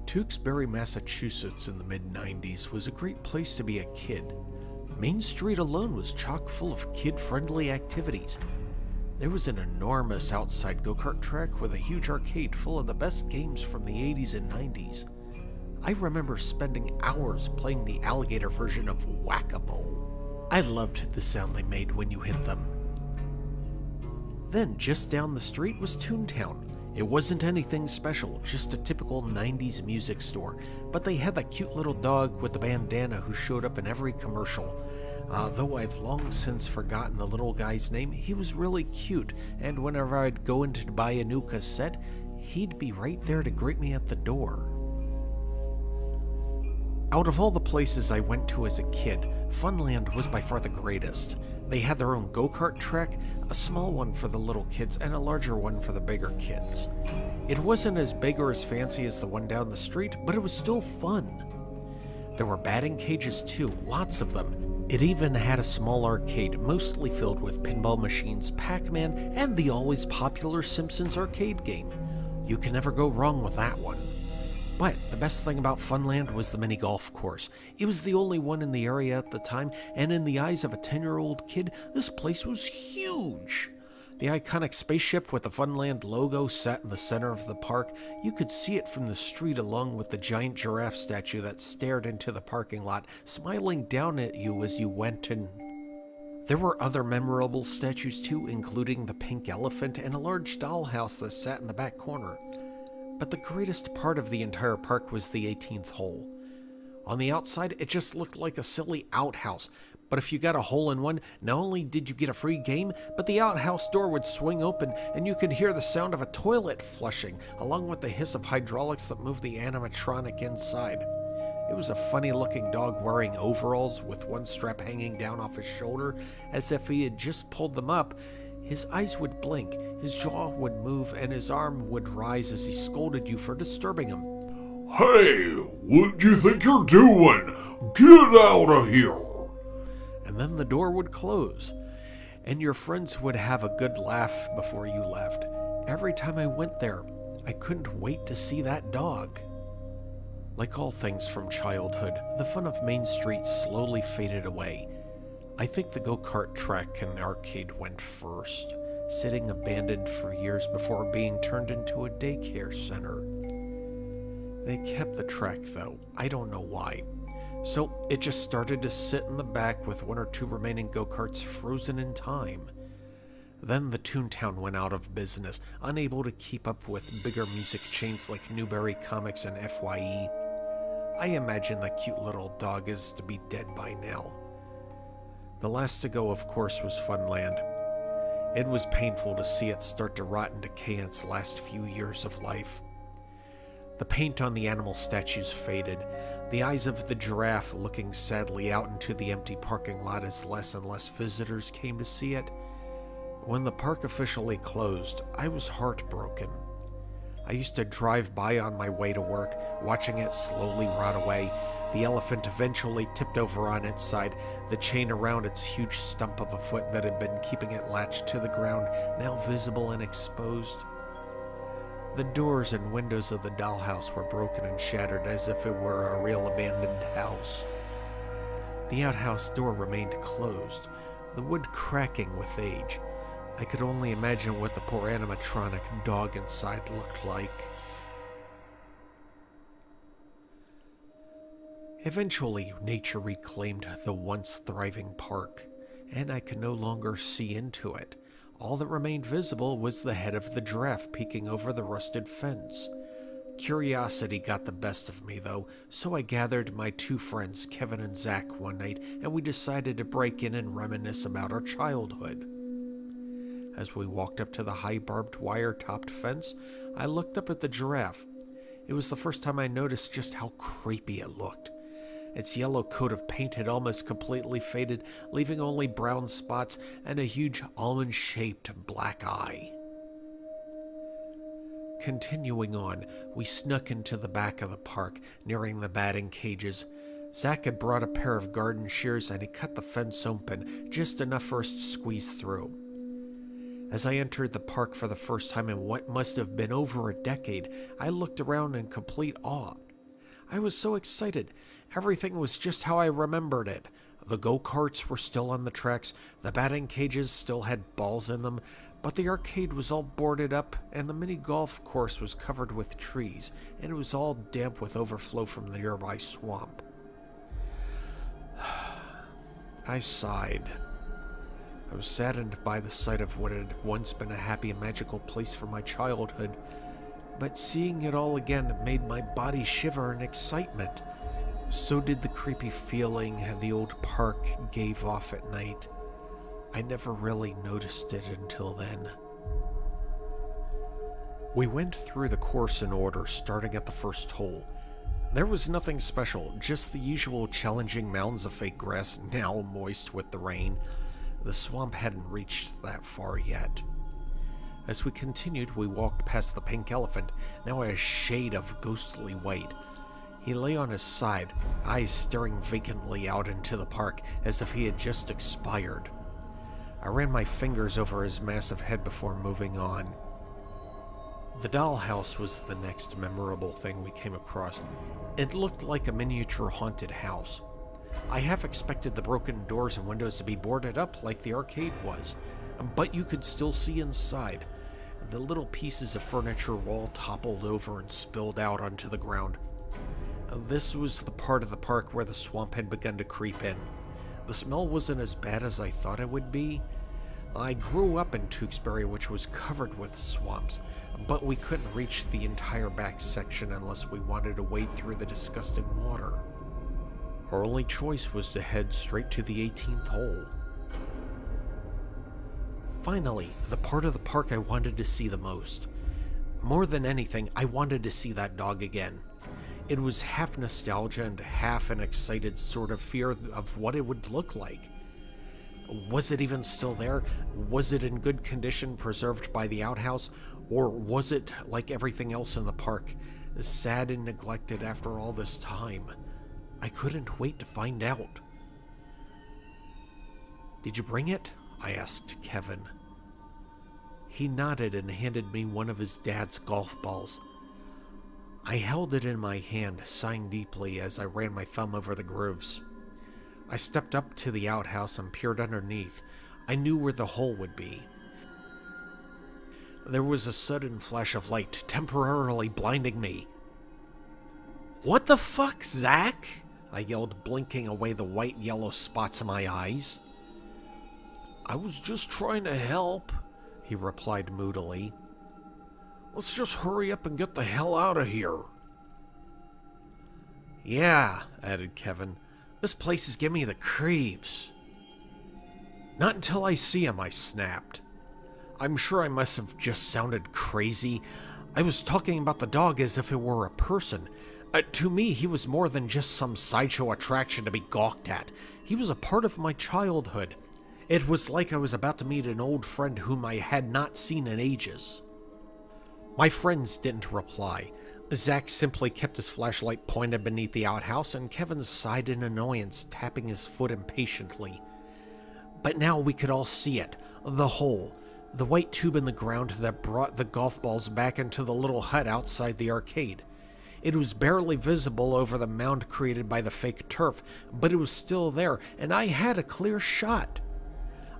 Tewksbury, Massachusetts in the mid-90s was a great place to be a kid. Main Street alone was chock full of kid-friendly activities. There was an enormous outside go-kart track with a huge arcade full of the best games from the 80s and 90s. I remember spending hours playing the alligator version of Whack-A-Mole. I loved the sound they made when you hit them. Then, just down the street was Toontown. It wasn't anything special, just a typical 90s music store, but they had that cute little dog with the bandana who showed up in every commercial. Though I've long since forgotten the little guy's name, he was really cute, and whenever I'd go in to buy a new cassette, he'd be right there to greet me at the door. Out of all the places I went to as a kid, Funland was by far the greatest. They had their own go-kart track, a small one for the little kids and a larger one for the bigger kids. It wasn't as big or as fancy as the one down the street, but it was still fun. There were batting cages too, lots of them. It even had a small arcade, mostly filled with pinball machines, Pac-Man, and the always popular Simpsons arcade game. You can never go wrong with that one. But the best thing about Funland was the mini golf course. It was the only one in the area at the time, and in the eyes of a 10-year-old kid, this place was huge. The iconic spaceship with the Funland logo sat in the center of the park. You could see it from the street along with the giant giraffe statue that stared into the parking lot, smiling down at you as you went in. There were other memorable statues too, including the pink elephant and a large dollhouse that sat in the back corner. But the greatest part of the entire park was the 18th hole. On the outside, it just looked like a silly outhouse, but if you got a hole-in-one, not only did you get a free game, but the outhouse door would swing open and you could hear the sound of a toilet flushing, along with the hiss of hydraulics that moved the animatronic inside. It was a funny-looking dog wearing overalls with one strap hanging down off his shoulder, as if he had just pulled them up. His eyes would blink, his jaw would move, and his arm would rise as he scolded you for disturbing him. "Hey, what do you think you're doing? Get out of here!" And then the door would close, and your friends would have a good laugh before you left. Every time I went there, I couldn't wait to see that dog. Like all things from childhood, the fun of Main Street slowly faded away. I think the go-kart track and arcade went first, sitting abandoned for years before being turned into a daycare center. They kept the track though, I don't know why. So it just started to sit in the back with one or two remaining go-karts frozen in time. Then the Toontown went out of business, unable to keep up with bigger music chains like Newberry Comics and FYE. I imagine that cute little dog is to be dead by now. The last to go, of course, was Funland. It was painful to see it start to rot and decay in its last few years of life. The paint on the animal statues faded, the eyes of the giraffe looking sadly out into the empty parking lot as less and less visitors came to see it. When the park officially closed, I was heartbroken. I used to drive by on my way to work, watching it slowly rot away. The elephant eventually tipped over on its side, the chain around its huge stump of a foot that had been keeping it latched to the ground, now visible and exposed. The doors and windows of the dollhouse were broken and shattered as if it were a real abandoned house. The outhouse door remained closed, the wood cracking with age. I could only imagine what the poor animatronic dog inside looked like. Eventually, nature reclaimed the once thriving park, and I could no longer see into it. All that remained visible was the head of the giraffe peeking over the rusted fence. Curiosity got the best of me, though, so I gathered my two friends, Kevin and Zack, one night, and we decided to break in and reminisce about our childhood. As we walked up to the high barbed wire-topped fence, I looked up at the giraffe. It was the first time I noticed just how creepy it looked. Its yellow coat of paint had almost completely faded, leaving only brown spots and a huge almond-shaped black eye. Continuing on, we snuck into the back of the park, nearing the batting cages. Zack had brought a pair of garden shears and he cut the fence open, just enough for us to squeeze through. As I entered the park for the first time in what must have been over a decade, I looked around in complete awe. I was so excited. Everything was just how I remembered it. The go-karts were still on the tracks, the batting cages still had balls in them, but the arcade was all boarded up, and the mini golf course was covered with trees, and it was all damp with overflow from the nearby swamp. I sighed. I was saddened by the sight of what had once been a happy and magical place for my childhood, but seeing it all again made my body shiver in excitement. So did the creepy feeling the old park gave off at night. I never really noticed it until then. We went through the course in order, starting at the first hole. There was nothing special, just the usual challenging mounds of fake grass, now moist with the rain. The swamp hadn't reached that far yet. As we continued, we walked past the pink elephant, now a shade of ghostly white. He lay on his side, eyes staring vacantly out into the park, as if he had just expired. I ran my fingers over his massive head before moving on. The dollhouse was the next memorable thing we came across. It looked like a miniature haunted house. I half expected the broken doors and windows to be boarded up like the arcade was, but you could still see inside. The little pieces of furniture were all toppled over and spilled out onto the ground. This was the part of the park where the swamp had begun to creep in. The smell wasn't as bad as I thought it would be. I grew up in Tewksbury, which was covered with swamps, but we couldn't reach the entire back section unless we wanted to wade through the disgusting water. Our only choice was to head straight to the 18th hole. Finally, the part of the park I wanted to see the most. More than anything, I wanted to see that dog again. It was half nostalgia and half an excited sort of fear of what it would look like. Was it even still there? Was it in good condition, preserved by the outhouse? Or was it, like everything else in the park, sad and neglected after all this time? I couldn't wait to find out. "Did you bring it?" I asked Kevin. He nodded and handed me one of his dad's golf balls. I held it in my hand, sighing deeply as I ran my thumb over the grooves. I stepped up to the outhouse and peered underneath. I knew where the hole would be. There was a sudden flash of light, temporarily blinding me. "What the fuck, Zack?" I yelled, blinking away the white-yellow spots in my eyes. "I was just trying to help," he replied moodily. "Let's just hurry up and get the hell out of here." "Yeah," added Kevin. "This place is giving me the creeps." "Not until I see him," I snapped. I'm sure I must have just sounded crazy. I was talking about the dog as if it were a person. To me, he was more than just some sideshow attraction to be gawked at. He was a part of my childhood. It was like I was about to meet an old friend whom I had not seen in ages. My friends didn't reply. Zack simply kept his flashlight pointed beneath the outhouse, and Kevin sighed in annoyance, tapping his foot impatiently. But now we could all see it. The hole. The white tube in the ground that brought the golf balls back into the little hut outside the arcade. It was barely visible over the mound created by the fake turf, but it was still there, and I had a clear shot.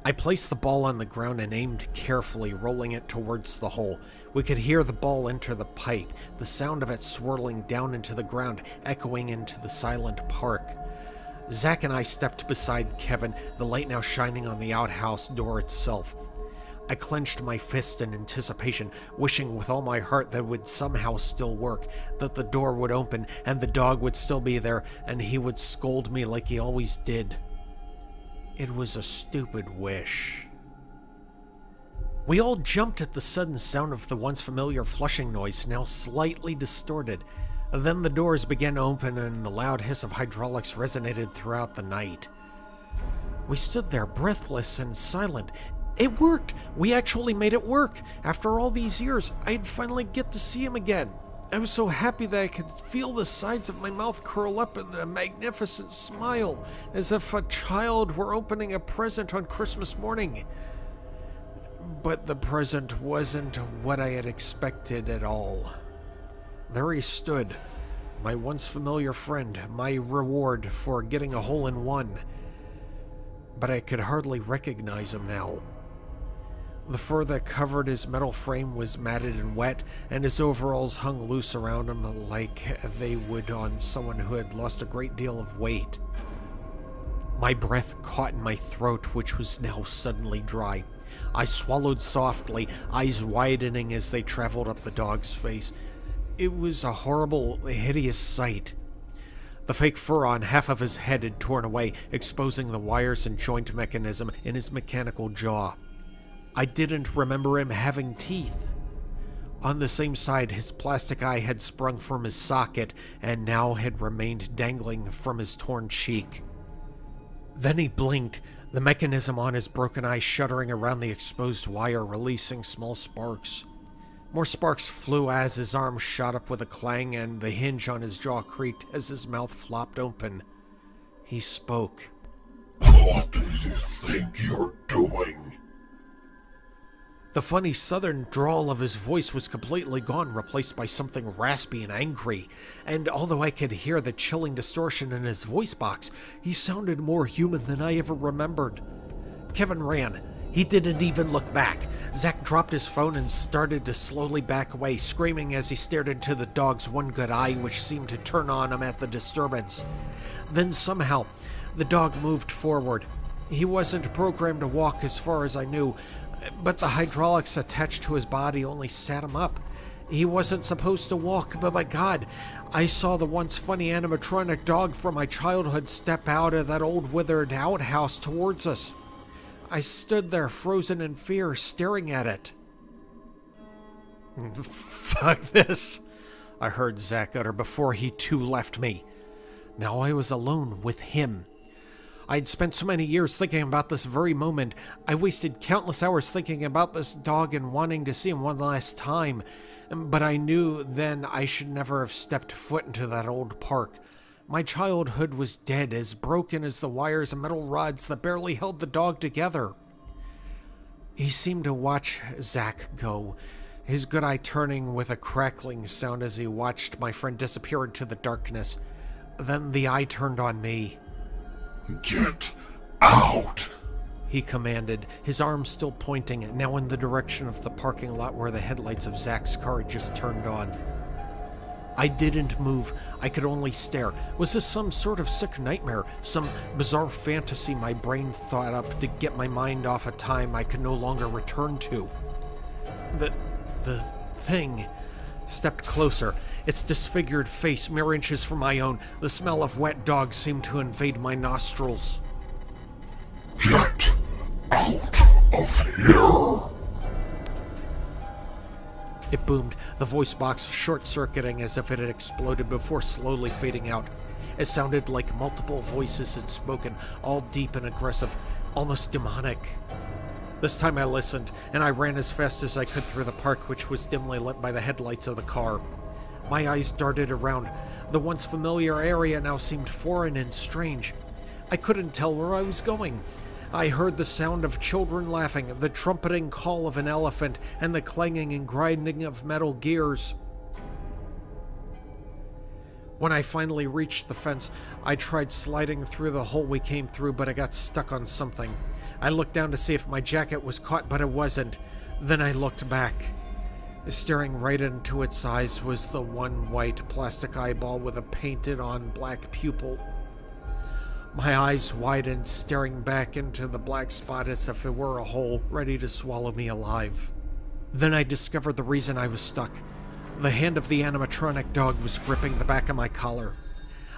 I placed the ball on the ground and aimed carefully, rolling it towards the hole. We could hear the ball enter the pipe, the sound of it swirling down into the ground, echoing into the silent park. Zack and I stepped beside Kevin, the light now shining on the outhouse door itself. I clenched my fist in anticipation, wishing with all my heart that it would somehow still work, that the door would open and the dog would still be there, and he would scold me like he always did. It was a stupid wish. We all jumped at the sudden sound of the once familiar flushing noise, now slightly distorted. Then the doors began to open and the loud hiss of hydraulics resonated throughout the night. We stood there breathless and silent. It worked! We actually made it work! After all these years, I'd finally get to see him again. I was so happy that I could feel the sides of my mouth curl up in a magnificent smile, as if a child were opening a present on Christmas morning. But the present wasn't what I had expected at all. There he stood, my once familiar friend, my reward for getting a hole-in-one. But I could hardly recognize him now. The fur that covered his metal frame was matted and wet, and his overalls hung loose around him like they would on someone who had lost a great deal of weight. My breath caught in my throat, which was now suddenly dry. I swallowed softly, eyes widening as they traveled up the dog's face. It was a horrible, hideous sight. The fake fur on half of his head had torn away, exposing the wires and joint mechanism in his mechanical jaw. I didn't remember him having teeth. On the same side, his plastic eye had sprung from his socket and now had remained dangling from his torn cheek. Then he blinked, the mechanism on his broken eye shuddering around the exposed wire, releasing small sparks. More sparks flew as his arm shot up with a clang and the hinge on his jaw creaked as his mouth flopped open. He spoke. What do you think you're doing? The funny southern drawl of his voice was completely gone, replaced by something raspy and angry, and although I could hear the chilling distortion in his voice box, he sounded more human than I ever remembered. Kevin ran. He didn't even look back. Zack dropped his phone and started to slowly back away, screaming as he stared into the dog's one good eye, which seemed to turn on him at the disturbance. Then somehow, the dog moved forward. He wasn't programmed to walk as far as I knew, but the hydraulics attached to his body only sat him up. He wasn't supposed to walk, but my God, I saw the once funny animatronic dog from my childhood step out of that old withered outhouse towards us. I stood there frozen in fear, staring at it. "Fuck this," I heard Zack utter before he too left me. Now I was alone with him. I'd spent so many years thinking about this very moment. I wasted countless hours thinking about this dog and wanting to see him one last time. But I knew then I should never have stepped foot into that old park. My childhood was dead, as broken as the wires and metal rods that barely held the dog together. He seemed to watch Zack go, his good eye turning with a crackling sound as he watched my friend disappear into the darkness. Then the eye turned on me. Get out! He commanded, his arm still pointing, now in the direction of the parking lot where the headlights of Zack's car had just turned on. I didn't move. I could only stare. Was this some sort of sick nightmare? Some bizarre fantasy my brain thought up to get my mind off a time I could no longer return to? The thing stepped closer, its disfigured face mere inches from my own. The smell of wet dog seemed to invade my nostrils. Get out of here! It boomed, the voice box short-circuiting as if it had exploded before slowly fading out. It sounded like multiple voices had spoken, all deep and aggressive, almost demonic. This time I listened, and I ran as fast as I could through the park, which was dimly lit by the headlights of the car. My eyes darted around. The once familiar area now seemed foreign and strange. I couldn't tell where I was going. I heard the sound of children laughing, the trumpeting call of an elephant, and the clanging and grinding of metal gears. When I finally reached the fence, I tried sliding through the hole we came through, but I got stuck on something. I looked down to see if my jacket was caught, but it wasn't. Then I looked back. Staring right into its eyes was the one white plastic eyeball with a painted-on black pupil. My eyes widened, staring back into the black spot as if it were a hole ready to swallow me alive. Then I discovered the reason I was stuck. The hand of the animatronic dog was gripping the back of my collar.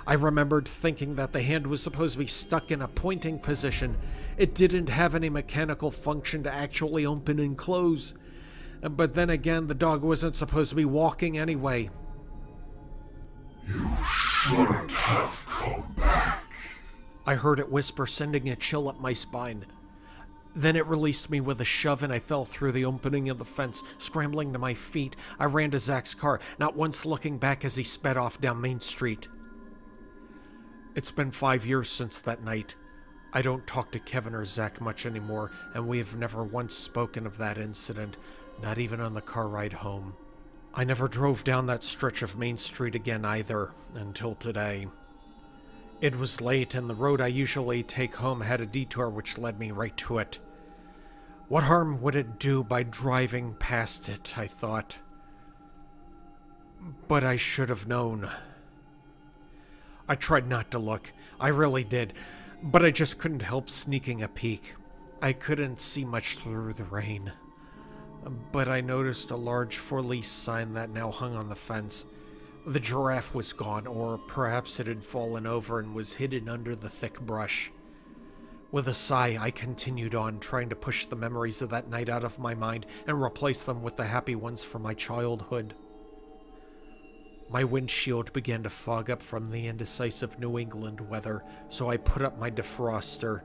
I remembered thinking that the hand was supposed to be stuck in a pointing position. It didn't have any mechanical function to actually open and close. But then again, the dog wasn't supposed to be walking anyway. You shouldn't have come back. I heard it whisper, sending a chill up my spine. Then it released me with a shove and I fell through the opening of the fence. Scrambling to my feet, I ran to Zack's car, not once looking back as he sped off down Main Street. It's been 5 years since that night. I don't talk to Kevin or Zack much anymore, and we have never once spoken of that incident, not even on the car ride home. I never drove down that stretch of Main Street again either, until today. It was late, and the road I usually take home had a detour which led me right to it. What harm would it do by driving past it, I thought. But I should have known. I tried not to look. I really did. But I just couldn't help sneaking a peek. I couldn't see much through the rain. But I noticed a large for-lease sign that now hung on the fence. The giraffe was gone, or perhaps it had fallen over and was hidden under the thick brush. With a sigh, I continued on, trying to push the memories of that night out of my mind and replace them with the happy ones from my childhood. My windshield began to fog up from the indecisive New England weather, so I put up my defroster.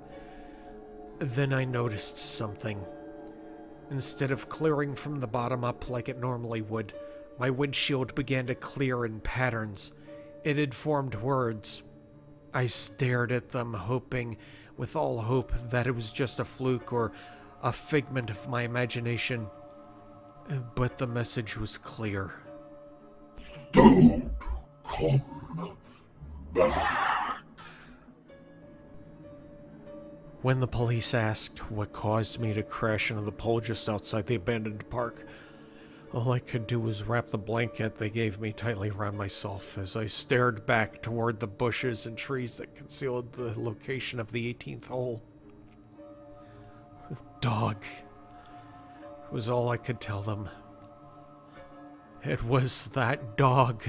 Then I noticed something. Instead of clearing from the bottom up like it normally would, my windshield began to clear in patterns. It had formed words. I stared at them, hoping, with all hope, that it was just a fluke or a figment of my imagination. But the message was clear. Don't come back. When the police asked what caused me to crash into the pole just outside the abandoned park, all I could do was wrap the blanket they gave me tightly around myself as I stared back toward the bushes and trees that concealed the location of the 18th hole. Dog was all I could tell them. It was that dog.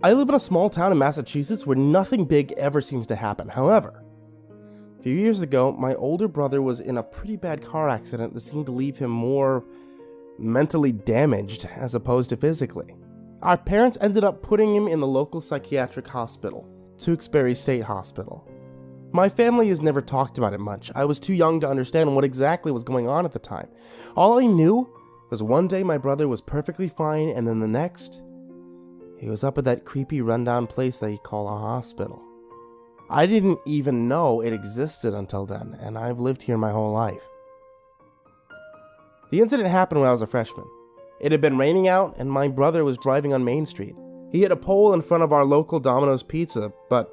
I live in a small town in Massachusetts where nothing big ever seems to happen. However, a few years ago, my older brother was in a pretty bad car accident that seemed to leave him more mentally damaged as opposed to physically. Our parents ended up putting him in the local psychiatric hospital, Tewksbury State Hospital. My family has never talked about it much. I was too young to understand what exactly was going on at the time. All I knew was one day my brother was perfectly fine, and then the next, he was up at that creepy rundown place they call a hospital. I didn't even know it existed until then, and I've lived here my whole life. The incident happened when I was a freshman. It had been raining out, and my brother was driving on Main Street. He hit a pole in front of our local Domino's Pizza, but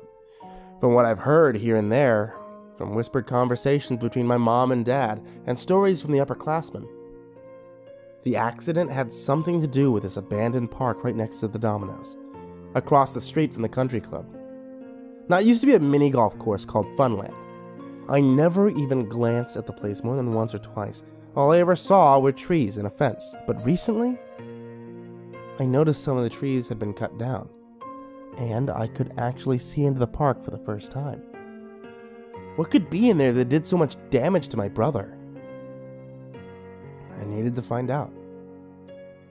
from what I've heard here and there, from whispered conversations between my mom and dad, and stories from the upperclassmen, the accident had something to do with this abandoned park right next to the Domino's, across the street from the country club. Now, it used to be a mini golf course called Funland. I never even glanced at the place more than once or twice. All I ever saw were trees and a fence. But recently, I noticed some of the trees had been cut down, and I could actually see into the park for the first time. What could be in there that did so much damage to my brother? I needed to find out.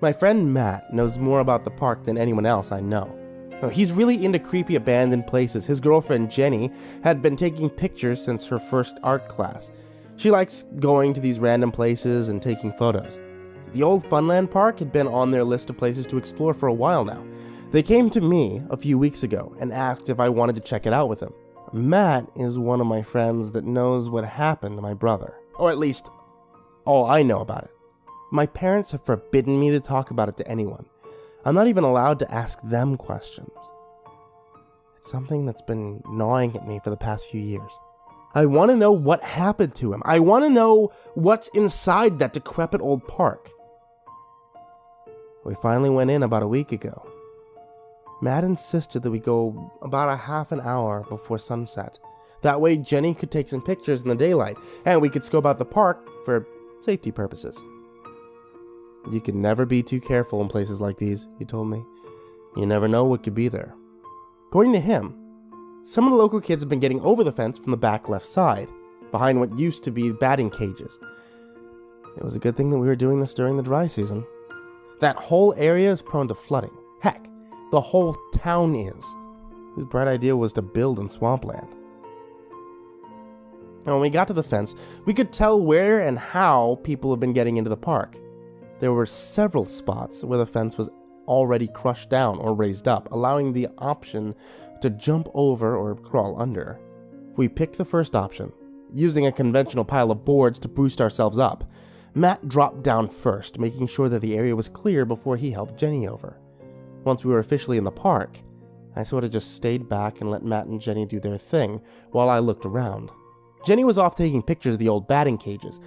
My friend Matt knows more about the park than anyone else I know. He's really into creepy abandoned places. His girlfriend Jenny had been taking pictures since her first art class. She likes going to these random places and taking photos. The old Funland Park had been on their list of places to explore for a while now. They came to me a few weeks ago and asked if I wanted to check it out with them. Matt is one of my friends that knows what happened to my brother, or at least all I know about it. My parents have forbidden me to talk about it to anyone. I'm not even allowed to ask them questions. It's something that's been gnawing at me for the past few years. I want to know what happened to him. I want to know what's inside that decrepit old park. We finally went in about a week ago. Matt insisted that we go about a half an hour before sunset. That way Jenny could take some pictures in the daylight, and we could scope out the park for safety purposes. You can never be too careful in places like these, he told me. You never know what could be there. According to him, some of the local kids have been getting over the fence from the back left side, behind what used to be batting cages. It was a good thing that we were doing this during the dry season. That whole area is prone to flooding. Heck, the whole town is. Whose bright idea was to build in swampland. When we got to the fence, we could tell where and how people have been getting into the park. There were several spots where the fence was already crushed down or raised up, allowing the option to jump over or crawl under. We picked the first option, using a conventional pile of boards to boost ourselves up. Matt dropped down first, making sure that the area was clear before he helped Jenny over. Once we were officially in the park, I sort of just stayed back and let Matt and Jenny do their thing while I looked around. Jenny was off taking pictures of the old batting cages.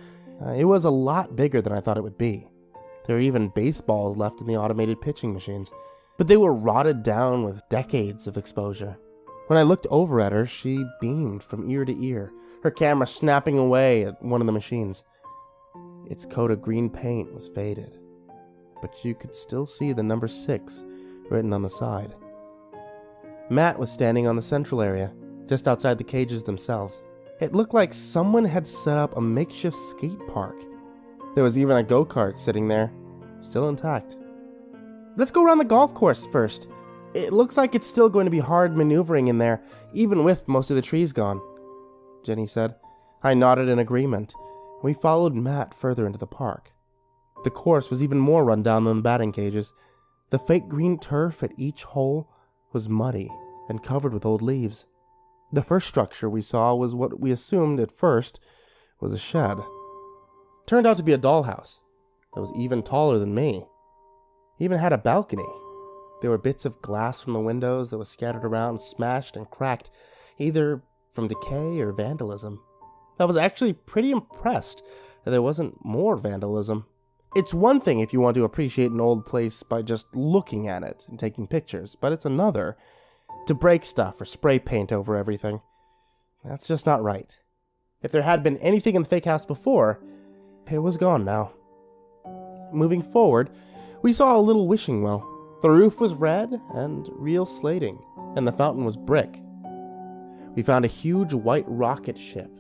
It was a lot bigger than I thought it would be. There were even baseballs left in the automated pitching machines, but they were rotted down with decades of exposure. When I looked over at her, she beamed from ear to ear, her camera snapping away at one of the machines. Its coat of green paint was faded, but you could still see the number 6 written on the side. Matt was standing on the central area, just outside the cages themselves. It looked like someone had set up a makeshift skate park. There was even a go-kart sitting there, still intact. Let's go around the golf course first. It looks like it's still going to be hard maneuvering in there, even with most of the trees gone, Jenny said. I nodded in agreement. We followed Matt further into the park. The course was even more run down than the batting cages. The fake green turf at each hole was muddy and covered with old leaves. The first structure we saw was what we assumed at first was a shed. Turned out to be a dollhouse that was even taller than me. It even had a balcony. There were bits of glass from the windows that was scattered around, smashed and cracked, either from decay or vandalism. I was actually pretty impressed that there wasn't more vandalism. It's one thing if you want to appreciate an old place by just looking at it and taking pictures, but it's another to break stuff or spray paint over everything. That's just not right. If there had been anything in the fake house before, it was gone now. Moving forward, we saw a little wishing well. The roof was red and real slating, and the fountain was brick. We found a huge white rocket ship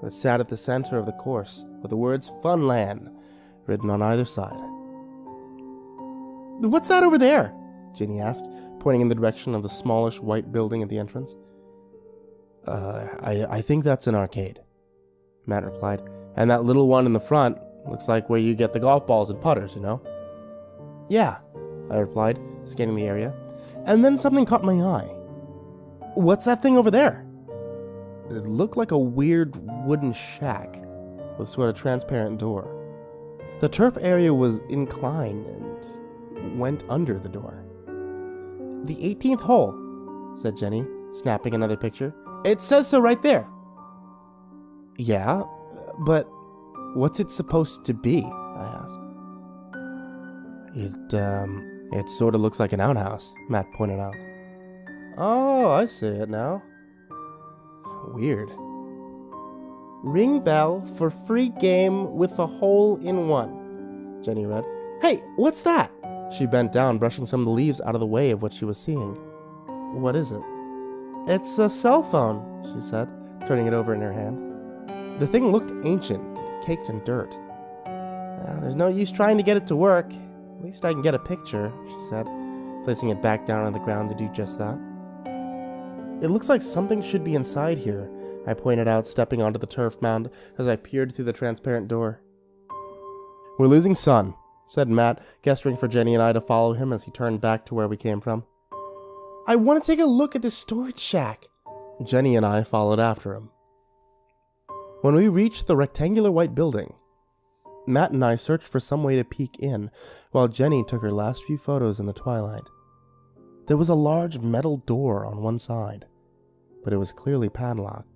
that sat at the center of the course, with the words Funland written on either side. What's that over there? Ginny asked, pointing in the direction of the smallish white building at the entrance. I think that's an arcade, Matt replied. And that little one in the front looks like where you get the golf balls and putters, you know? Yeah, I replied, scanning the area. And then something caught my eye. What's that thing over there? It looked like a weird wooden shack with sort of transparent door. The turf area was inclined and went under the door. The 18th hole, said Jenny, snapping another picture. It says so right there. Yeah, but what's it supposed to be? I asked. It sort of looks like an outhouse, Matt pointed out. Oh, I see it now. Weird. Ring bell for free game with a hole in one, Jenny read. Hey, what's that? She bent down, brushing some of the leaves out of the way of what she was seeing. What is it? It's a cell phone, she said, turning it over in her hand. The thing looked ancient, caked in dirt. There's no use trying to get it to work. At least I can get a picture, she said, placing it back down on the ground to do just that. It looks like something should be inside here, I pointed out, stepping onto the turf mound as I peered through the transparent door. We're losing sun, said Matt, gesturing for Jenny and I to follow him as he turned back to where we came from. I want to take a look at this storage shack. Jenny and I followed after him. When we reached the rectangular white building, Matt and I searched for some way to peek in, while Jenny took her last few photos in the twilight. There was a large metal door on one side, but it was clearly padlocked.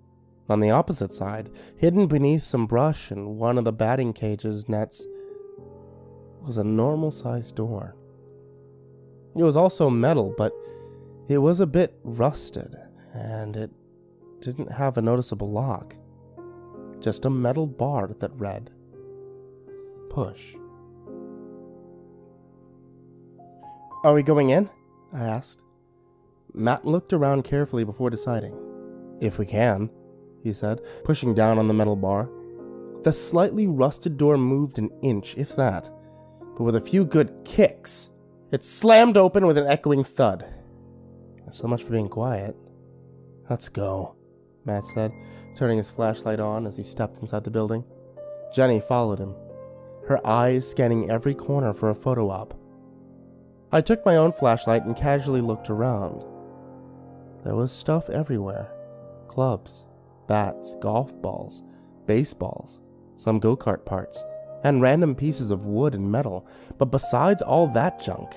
On the opposite side, hidden beneath some brush and one of the batting cage's nets, was a normal-sized door. It was also metal, but it was a bit rusted, and it didn't have a noticeable lock. Just a metal bar that read, "Push." Are we going in? I asked. Matt looked around carefully before deciding. If we can, he said, pushing down on the metal bar. The slightly rusted door moved an inch, if that, but with a few good kicks, it slammed open with an echoing thud. So much for being quiet. Let's go, Matt said, turning his flashlight on as he stepped inside the building. Jenny followed him, her eyes scanning every corner for a photo op. I took my own flashlight and casually looked around. There was stuff everywhere. Clubs, bats, golf balls, baseballs, some go-kart parts, and random pieces of wood and metal. But besides all that junk,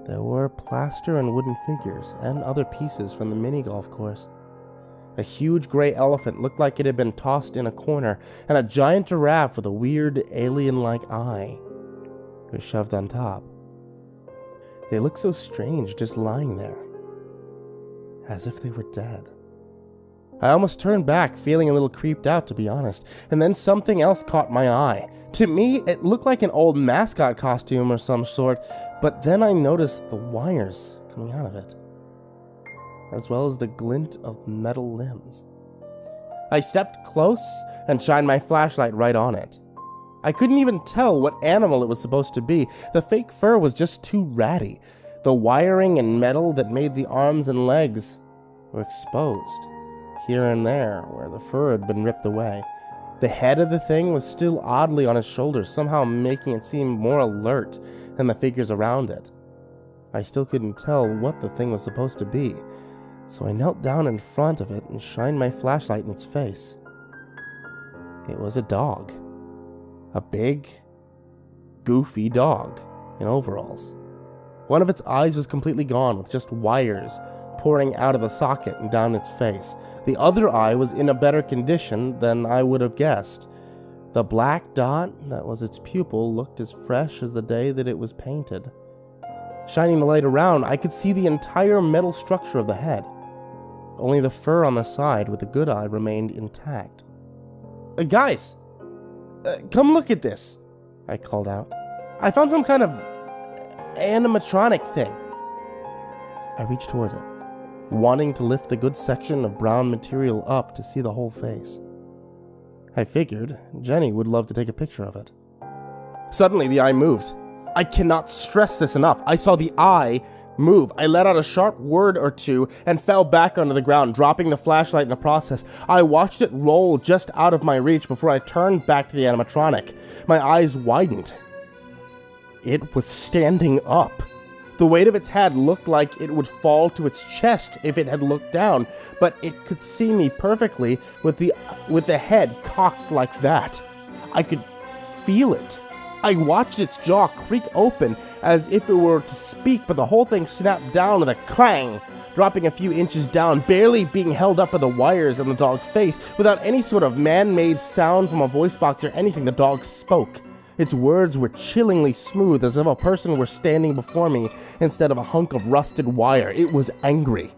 there were plaster and wooden figures and other pieces from the mini-golf course. A huge gray elephant looked like it had been tossed in a corner, and a giant giraffe with a weird alien-like eye was shoved on top. They looked so strange just lying there, as if they were dead. I almost turned back, feeling a little creeped out, to be honest, and then something else caught my eye. To me, it looked like an old mascot costume or some sort, but then I noticed the wires coming out of it, as well as the glint of metal limbs. I stepped close and shined my flashlight right on it. I couldn't even tell what animal it was supposed to be. The fake fur was just too ratty. The wiring and metal that made the arms and legs were exposed, here and there, where the fur had been ripped away. The head of the thing was still oddly on his shoulders, somehow making it seem more alert than the figures around it. I still couldn't tell what the thing was supposed to be, so I knelt down in front of it and shined my flashlight in its face. It was a dog. A big, goofy dog in overalls. One of its eyes was completely gone, with just wires pouring out of the socket and down its face. The other eye was in a better condition than I would have guessed. The black dot that was its pupil looked as fresh as the day that it was painted. Shining the light around, I could see the entire metal structure of the head. Only the fur on the side with the good eye remained intact. Guys! Come look at this, I called out. I found some kind of animatronic thing. I reached towards it, wanting to lift the good section of brown material up to see the whole face. I figured Jenny would love to take a picture of it. Suddenly, the eye moved. I cannot stress this enough. I saw the eye move. I let out a sharp word or two and fell back onto the ground, dropping the flashlight in the process. I watched it roll just out of my reach before I turned back to the animatronic. My eyes widened. It was standing up. The weight of its head looked like it would fall to its chest if it had looked down, but it could see me perfectly with the head cocked like that. I could feel it. I watched its jaw creak open as if it were to speak, but the whole thing snapped down with a clang, dropping a few inches down, barely being held up by the wires on the dog's face. Without any sort of man-made sound from a voice box or anything, the dog spoke. Its words were chillingly smooth, as if a person were standing before me instead of a hunk of rusted wire. It was angry.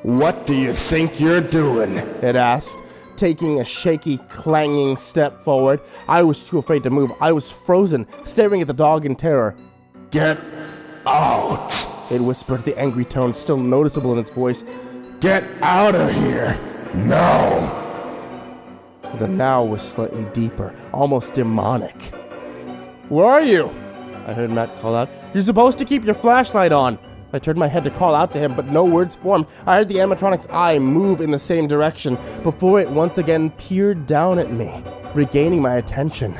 "What do you think you're doing?" it asked, taking a shaky, clanging step forward. I was too afraid to move. I was frozen, staring at the dog in terror. "Get out," it whispered, the angry tone still noticeable in its voice. "Get out of here, now." The now was slightly deeper, almost demonic. "Where are you?" I heard Matt call out. "You're supposed to keep your flashlight on." I turned my head to call out to him, but no words formed. I heard the animatronic's eye move in the same direction before it once again peered down at me, regaining my attention.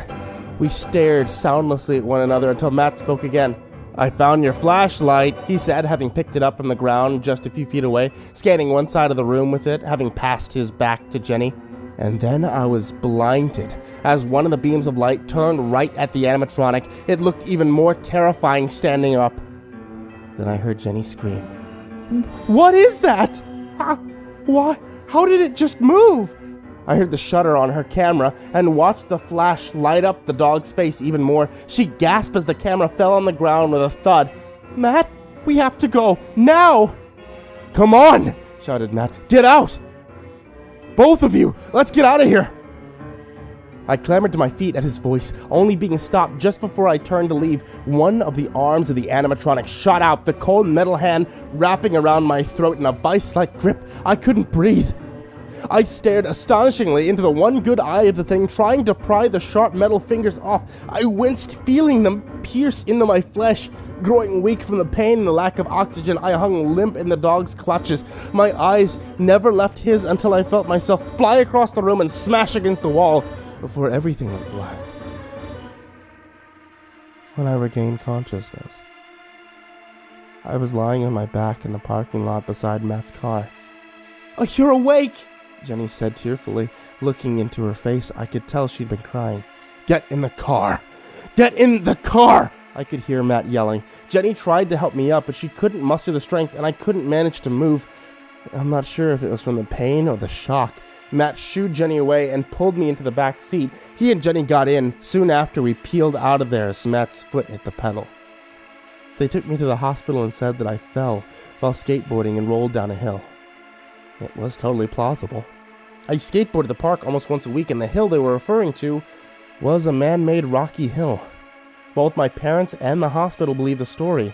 We stared soundlessly at one another until Matt spoke again. "I found your flashlight," he said, having picked it up from the ground just a few feet away, scanning one side of the room with it, having passed his back to Jenny. And then I was blinded as one of the beams of light turned right at the animatronic. It looked even more terrifying standing up. Then I heard Jenny scream. "What is that? Why? How did it just move?" I heard the shutter on her camera and watched the flash light up the dog's face even more. She gasped as the camera fell on the ground with a thud. "Matt, we have to go, now!" "Come on!" shouted Matt. "Get out! Both of you, let's get out of here!" I clambered to my feet at his voice, only being stopped just before I turned to leave. One of the arms of the animatronic shot out, the cold metal hand wrapping around my throat in a vice-like grip. I couldn't breathe. I stared astonishingly into the one good eye of the thing, trying to pry the sharp metal fingers off. I winced, feeling them pierce into my flesh. Growing weak from the pain and the lack of oxygen, I hung limp in the dog's clutches. My eyes never left his until I felt myself fly across the room and smash against the wall before everything went black. When I regained consciousness, I was lying on my back in the parking lot beside Matt's car. "Oh, you're awake!" Jenny said tearfully. Looking into her face, I could tell she'd been crying. "Get in the car! Get in the car!" I could hear Matt yelling. Jenny tried to help me up, but she couldn't muster the strength, and I couldn't manage to move. I'm not sure if it was from the pain or the shock. Matt shooed Jenny away and pulled me into the back seat. He and Jenny got in. Soon after, we peeled out of there as Matt's foot hit the pedal. They took me to the hospital and said that I fell while skateboarding and rolled down a hill. It was totally plausible. I skateboarded the park almost once a week, and the hill they were referring to was a man-made rocky hill. Both my parents and the hospital believed the story,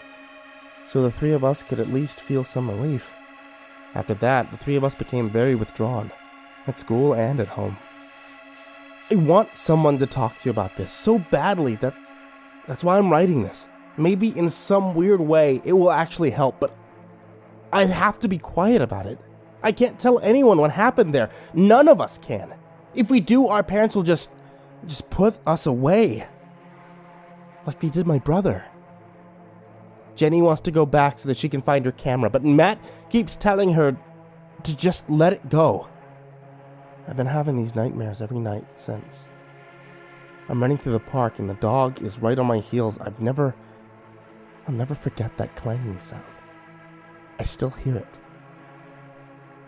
so the three of us could at least feel some relief. After that, the three of us became very withdrawn, at school and at home. I want someone to talk to you about this so badly that's why I'm writing this. Maybe in some weird way it will actually help, but I have to be quiet about it. I can't tell anyone what happened there. None of us can. If we do, our parents will just put us away. Like they did my brother. Jenny wants to go back so that she can find her camera, but Matt keeps telling her to just let it go. I've been having these nightmares every night since. I'm running through the park and the dog is right on my heels. I'll never forget that clanging sound. I still hear it.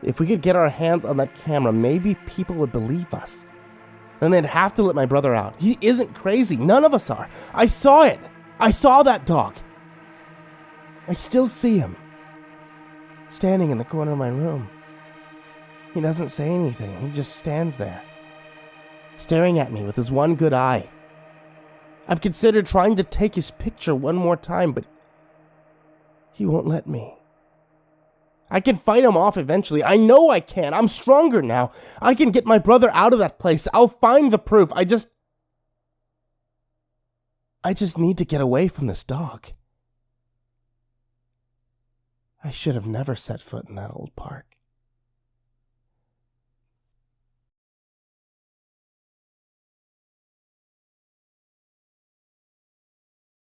If we could get our hands on that camera, maybe people would believe us. Then they'd have to let my brother out. He isn't crazy. None of us are. I saw it. I saw that dog. I still see him. Standing in the corner of my room. He doesn't say anything. He just stands there. Staring at me with his one good eye. I've considered trying to take his picture one more time, but he won't let me. I can fight him off eventually. I know I can. I'm stronger now. I can get my brother out of that place. I'll find the proof. I just need to get away from this dog. I should have never set foot in that old park.